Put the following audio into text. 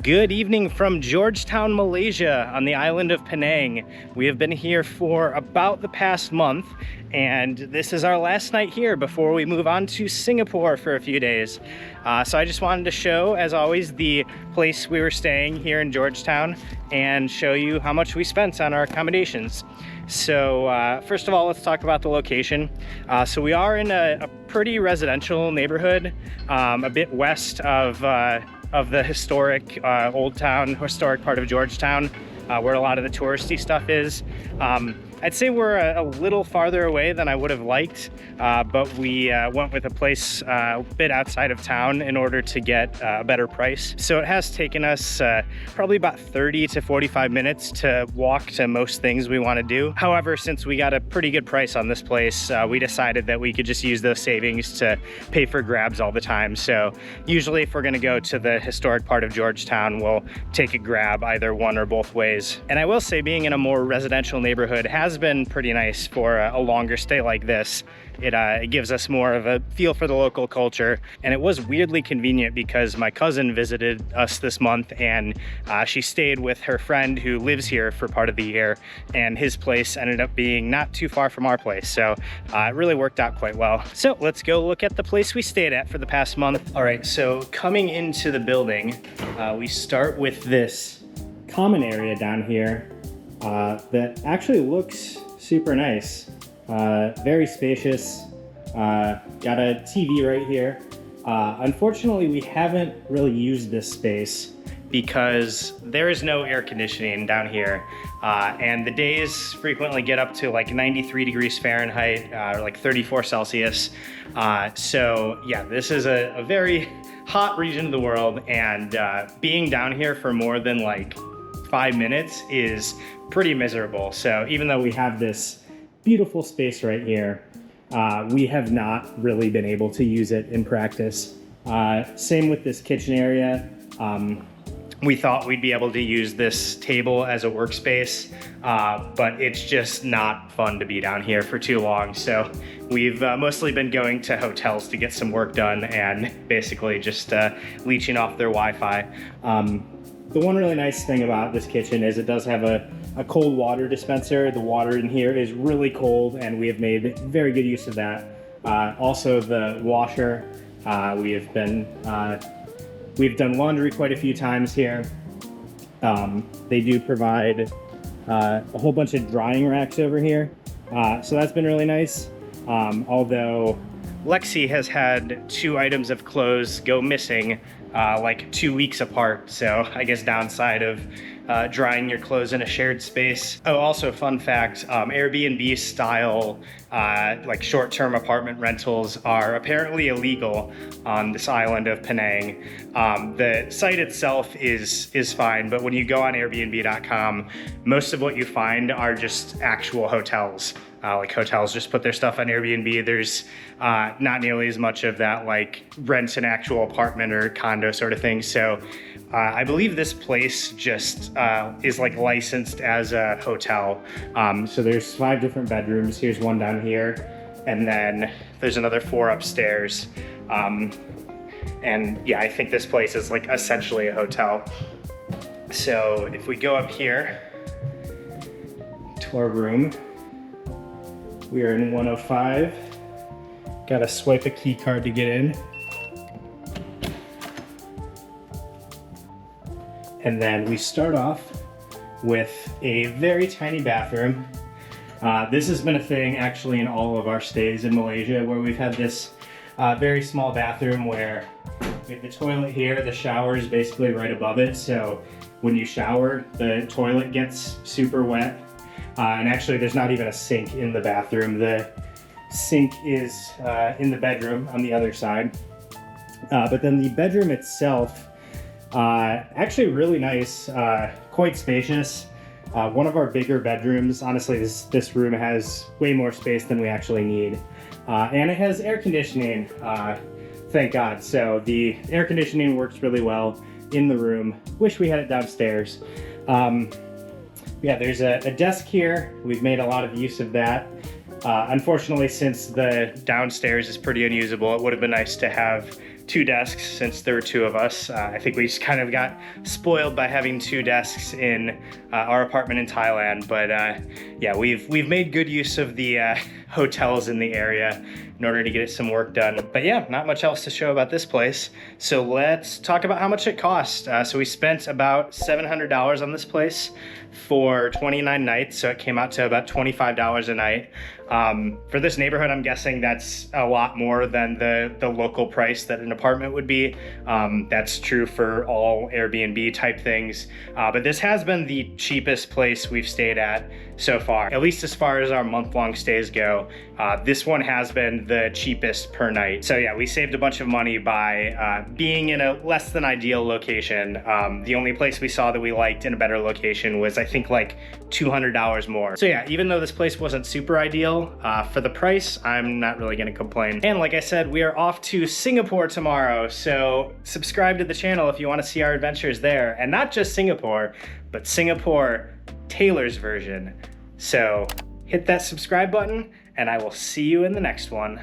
Good evening from Georgetown, Malaysia on the island of Penang. We have been here for about the past month, and this is our last night here before we move on to Singapore for a few days. So I just wanted to show, as always, the place we were staying here in Georgetown and show you how much we spent on our accommodations. So first of all, let's talk about the location. So we are in a pretty residential neighborhood, a bit west of the historic Old Town, historic part of Georgetown, where a lot of the touristy stuff is. I'd say we're a little farther away than I would have liked, but we went with a place a bit outside of town in order to get a better price. So it has taken us probably about 30 to 45 minutes to walk to most things we want to do. However, since we got a pretty good price on this place, we decided that we could just use those savings to pay for grabs all the time. So usually if we're going to go to the historic part of Georgetown, we'll take a grab either one or both ways. And I will say, being in a more residential neighborhood has been pretty nice for a longer stay like this. It gives us more of a feel for the local culture, and it was weirdly convenient because my cousin visited us this month, and she stayed with her friend who lives here for part of the year, and his place ended up being not too far from our place, so it really worked out quite well. So let's go look at the place we stayed at for the past month. All right, so coming into the building, we start with this common area down here that actually looks super nice. Very spacious. Got a TV right here. Unfortunately, we haven't really used this space because there is no air conditioning down here. And the days frequently get up to like 93 degrees Fahrenheit, or like 34 Celsius. So yeah, this is a very hot region of the world, and being down here for more than like 5 minutes is pretty miserable. So even though we have this beautiful space right here, we have not really been able to use it in practice. Same with this kitchen area. We thought we'd be able to use this table as a workspace, but it's just not fun to be down here for too long. So we've mostly been going to hotels to get some work done and basically just leeching off their Wi-Fi. The one really nice thing about this kitchen is it does have a cold water dispenser. The water in here is really cold, and we have made very good use of that. Also the washer, we've done laundry quite a few times here. They do provide a whole bunch of drying racks over here. So that's been really nice. Although Lexi has had 2 items of clothes go missing like 2 weeks apart. So I guess downside of drying your clothes in a shared space. Oh, also fun fact, Airbnb style like short-term apartment rentals are apparently illegal on this island of Penang. The site itself is fine, but when you go on Airbnb.com, most of what you find are just actual hotels. Like hotels just put their stuff on Airbnb. There's not nearly as much of that like rent an actual apartment or condo sort of thing. So I believe this place just is like licensed as a hotel. So there's 5 different bedrooms. Here's one down here, and then there's another 4 upstairs. And yeah, I think this place is like essentially a hotel. So if we go up here to our room, we are in 105. Gotta swipe a key card to get in. And then we start off with a very tiny bathroom. This has been a thing actually in all of our stays in Malaysia, where we've had this very small bathroom where we have the toilet here, the shower is basically right above it. So when you shower, the toilet gets super wet. And actually there's not even a sink in the bathroom. The sink is in the bedroom on the other side. But then the bedroom itself, actually really nice, quite spacious. One of our bigger bedrooms. Honestly, this room has way more space than we actually need. And it has air conditioning, thank God. So the air conditioning works really well in the room. Wish we had it downstairs. Yeah, there's a desk here. We've made a lot of use of that. Unfortunately, since the downstairs is pretty unusable, it would have been nice to have 2 desks since there were 2 of us. I think we just kind of got spoiled by having 2 desks in our apartment in Thailand. But yeah, we've made good use of the hotels in the area in order to get some work done. But yeah, not much else to show about this place. So let's talk about how much it cost. So we spent about $700 on this place for 29 nights. So it came out to about $25 a night. For this neighborhood, I'm guessing that's a lot more than the local price that an apartment would be. That's true for all Airbnb type things. But this has been the cheapest place we've stayed at so far, at least as far as our month-long stays go. This one has been the cheapest per night. So yeah, we saved a bunch of money by being in a less than ideal location. The only place we saw that we liked in a better location was, I think, like $200 more. So yeah, even though this place wasn't super ideal, for the price, I'm not really gonna complain. And like I said, we are off to Singapore tomorrow, so subscribe to the channel if you wanna see our adventures there. And not just Singapore, but Singapore Taylor's version. So hit that subscribe button, and I will see you in the next one.